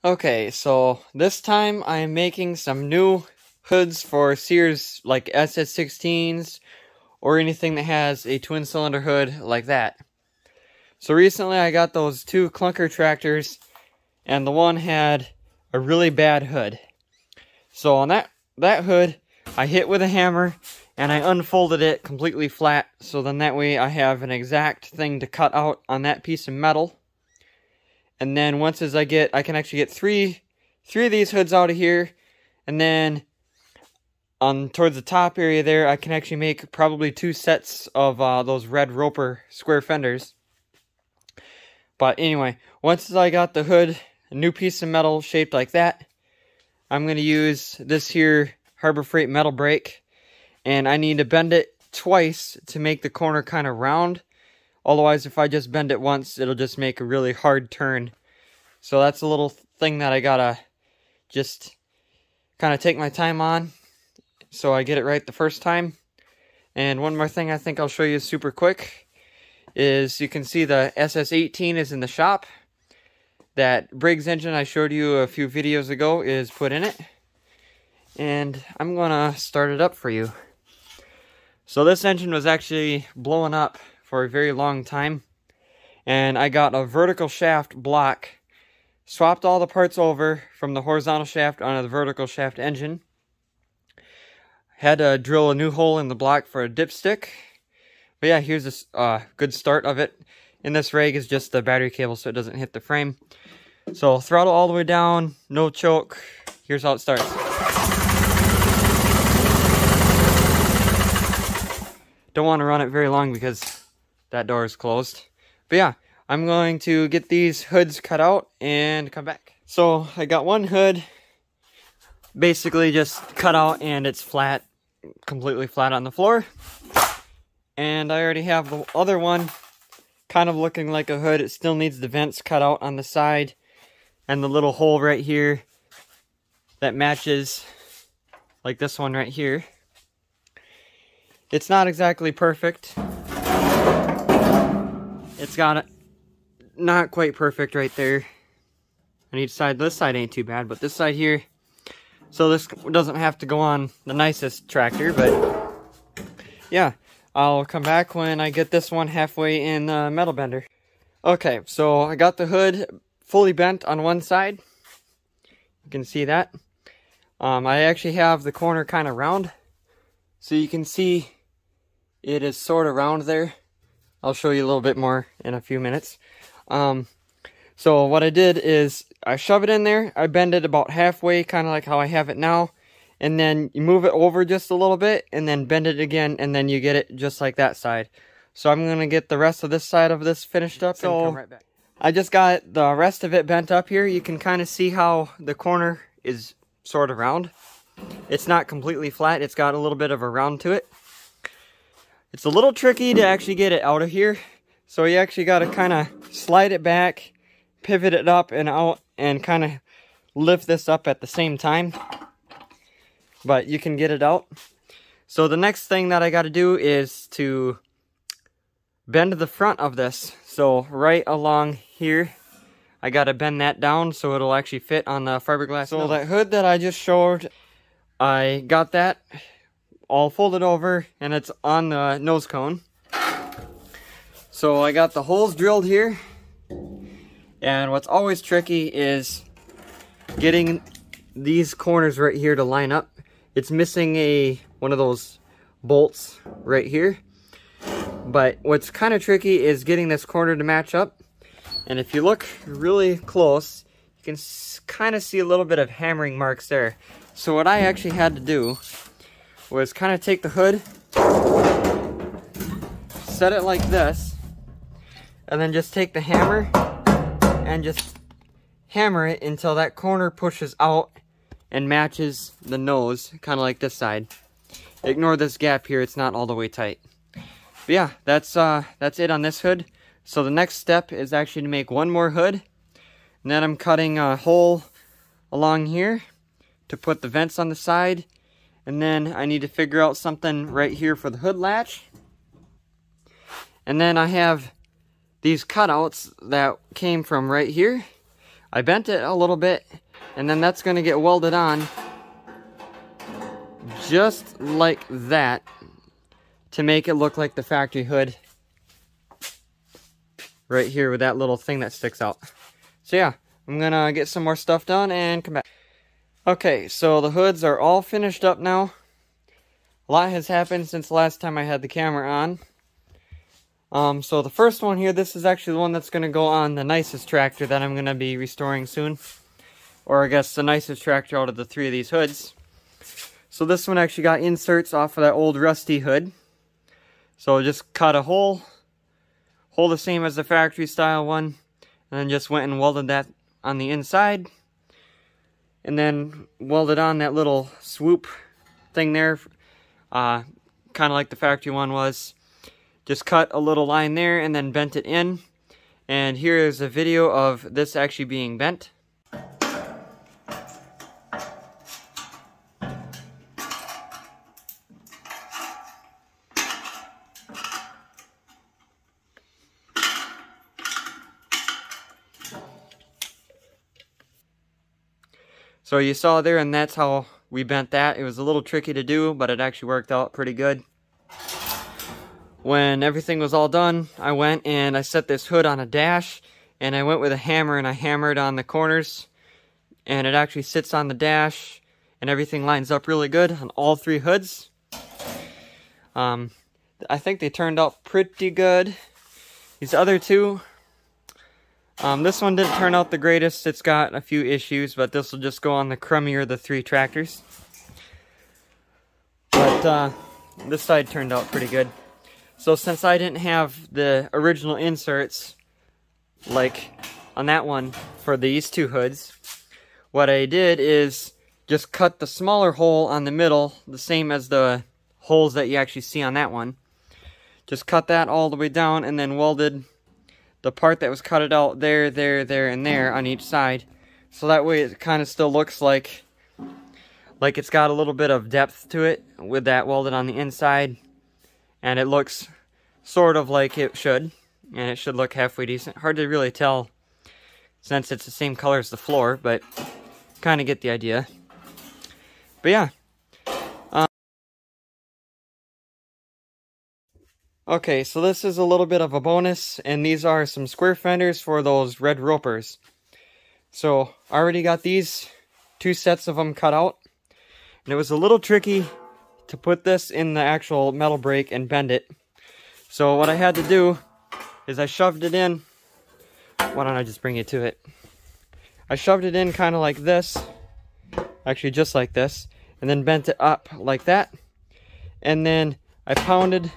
Okay, so this time I am making some new hoods for Sears, like SS16s, or anything that has a twin cylinder hood like that. So recently I got those two clunker tractors, and the one had a really bad hood. So on that hood, I hit with a hammer, and I unfolded it completely flat, so then that way I have an exact thing to cut out on that piece of metal. And then once I can actually get three of these hoods out of here, and then towards the top area there, I can actually make probably 2 sets of those red Roper square fenders. But anyway, once I got the hood, a new piece of metal shaped like that, I'm going to use this here Harbor Freight metal brake, and I need to bend it twice to make the corner kind of round. Otherwise, if I just bend it once, it'll just make a really hard turn. So that's a little thing that I gotta just kind of take my time on, so I get it right the first time. And one more thing I think I'll show you super quick is you can see the SS18 is in the shop. That Briggs engine I showed you a few videos ago is put in it. And I'm gonna start it up for you. So this engine was actually blowing up for a very long time, and I got a vertical shaft block, swapped all the parts over from the horizontal shaft onto the vertical shaft engine, had to drill a new hole in the block for a dipstick. But yeah, here's a good start of it. In this rig is just the battery cable so it doesn't hit the frame. So throttle all the way down, no choke. Here's how it starts. Don't want to run it very long because that door is closed. But yeah, I'm going to get these hoods cut out and come back. So I got one hood basically just cut out, and it's flat, completely flat on the floor. And I already have the other one kind of looking like a hood. It still needs the vents cut out on the side and the little hole right here that matches like this one right here. It's not exactly perfect. It's got it not quite perfect right there on each side. This side ain't too bad, but this side here, so this doesn't have to go on the nicest tractor. But yeah, I'll come back when I get this one halfway in the metal bender. Okay, so I got the hood fully bent on one side. You can see that. I actually have the corner kind of round, so you can see it is sort of round there. I'll show you a little bit more in a few minutes. So what I did is I shove it in there, I bend it about halfway, kind of like how I have it now, and then you move it over just a little bit, and then bend it again, and then you get it just like that side. So I'm going to get the rest of this side of this finished up, and come right back. I just got the rest of it bent up here. You can kind of see how the corner is sort of round. It's not completely flat, it's got a little bit of a round to it. It's a little tricky to actually get it out of here, so you actually got to kind of slide it back, pivot it up and out, and kind of lift this up at the same time. But you can get it out. So the next thing that I got to do is to bend the front of this. So right along here, I got to bend that down so it'll actually fit on the fiberglass. So that hood that I just showed, I got that all folded over, and it's on the nose cone. So I got the holes drilled here, and what's always tricky is getting these corners right here to line up. It's missing one of those bolts right here, but what's kind of tricky is getting this corner to match up. And if you look really close, you can kind of see a little bit of hammering marks there. So what I actually had to do was kind of take the hood, set it like this, and then just take the hammer and just hammer it until that corner pushes out and matches the nose, kind of like this side. Ignore this gap here, it's not all the way tight. But yeah, that's it on this hood. So the next step is actually to make one more hood, and then I'm cutting a hole along here to put the vents on the side. And then I need to figure out something right here for the hood latch. And then I have these cutouts that came from right here. I bent it a little bit, and then that's going to get welded on just like that to make it look like the factory hood right here with that little thing that sticks out. So yeah, I'm gonna get some more stuff done and come back. Okay, so the hoods are all finished up now. A lot has happened since the last time I had the camera on. So the first one here, this is actually the one that's going to go on the nicest tractor that I'm going to be restoring soon. Or I guess the nicest tractor out of the three of these hoods. So this one actually got inserts off of that old rusty hood. So just cut a hole the same as the factory style one, and then just went and welded that on the inside. And then welded on that little swoop thing there, kind of like the factory one was. Just cut a little line there and then bent it in. And here is a video of this actually being bent. So you saw there, and that's how we bent that. It was a little tricky to do, but it actually worked out pretty good. When everything was all done, I went and I set this hood on a dash, and I went with a hammer and I hammered on the corners, and it actually sits on the dash, and everything lines up really good on all three hoods. I think they turned out pretty good. These other two, this one didn't turn out the greatest. It's got a few issues, but this will just go on the crummier of the three tractors. But this side turned out pretty good. So since I didn't have the original inserts, like on that one for these two hoods, what I did is just cut the smaller hole on the middle, the same as the holes that you actually see on that one. Just cut that all the way down and then welded the part that was cut out there, there, there, and there on each side. So that way it kind of still looks like it's got a little bit of depth to it with that welded on the inside. And it looks sort of like it should. And it should look halfway decent. Hard to really tell since it's the same color as the floor, but kind of get the idea. But yeah. Okay, so this is a little bit of a bonus, and these are some square fenders for those red ropers. So, I already got these two sets of them cut out, and it was a little tricky to put this in the actual metal brake and bend it. So what I had to do is I shoved it in. Why don't I just bring you to it? I shoved it in kind of like this, actually just like this, and then bent it up like that, and then I pounded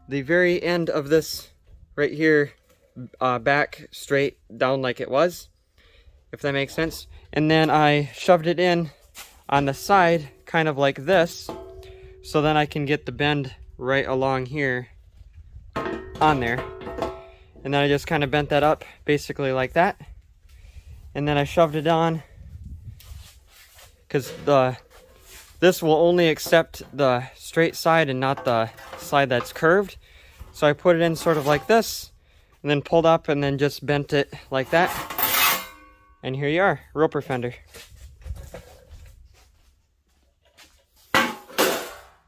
the very end of this right here back straight down like it was, if that makes sense. And then I shoved it in on the side kind of like this, so then I can get the bend right along here on there. And then I just kind of bent that up basically like that, and then I shoved it on because this will only accept the straight side and not the side that's curved. So I put it in sort of like this, and then pulled up and then just bent it like that. And here you are, roper fender.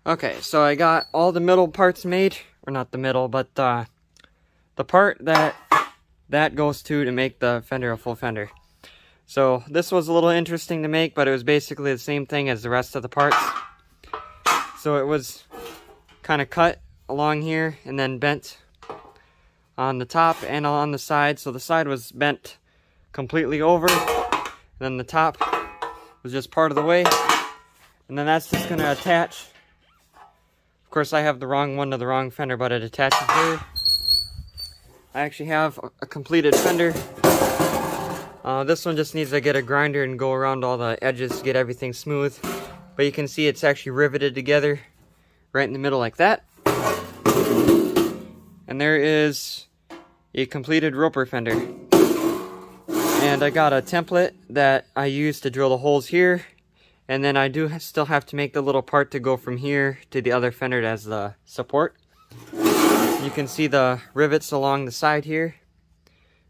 Okay, so I got all the middle parts made, or not the middle, but the part that goes to make the fender a full fender. So this was a little interesting to make, but it was basically the same thing as the rest of the parts. So it was kind of cut along here and then bent on the top and on the side. So the side was bent completely over, and then the top was just part of the way. And then that's just going to attach. Of course, I have the wrong one to the wrong fender, but it attaches there. I actually have a completed fender. This one just needs to get a grinder and go around all the edges to get everything smooth. But you can see it's actually riveted together right in the middle like that. And there is a completed roper fender. And I got a template that I use to drill the holes here. And then I do still have to make the little part to go from here to the other fender as the support. You can see the rivets along the side here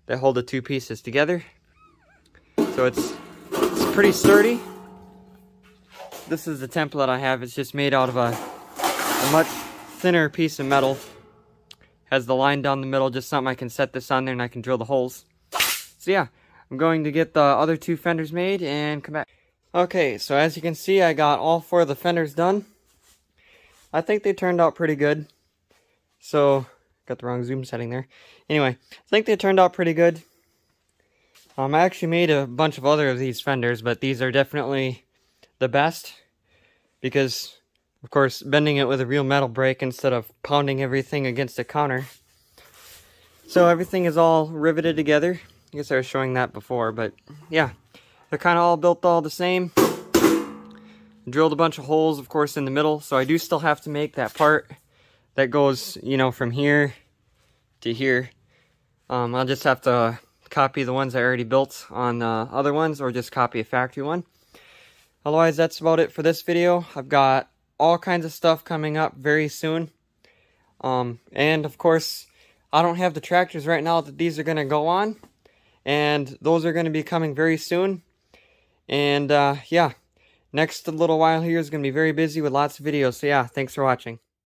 that hold the two pieces together. So it's pretty sturdy. This is the template I have. It's just made out of a much thinner piece of metal. Has the line down the middle, just something I can set this on there and I can drill the holes. So yeah, I'm going to get the other 2 fenders made and come back. Okay, so as you can see, I got all 4 of the fenders done. I think they turned out pretty good. So, got the wrong zoom setting there. Anyway, I think they turned out pretty good. I actually made a bunch of other of these fenders, but these are definitely the best. Because, of course, bending it with a real metal brake instead of pounding everything against a counter. So everything is all riveted together. I guess I was showing that before, but yeah. They're kind of all built all the same. Drilled a bunch of holes, of course, in the middle. So I do still have to make that part that goes, you know, from here to here. I'll just have to copy the ones I already built on other ones, or just copy a factory one. Otherwise, that's about it for this video. I've got all kinds of stuff coming up very soon. And of course, I don't have the tractors right now that these are going to go on. And those are going to be coming very soon. And yeah, next little while here is going to be very busy with lots of videos. So yeah, thanks for watching.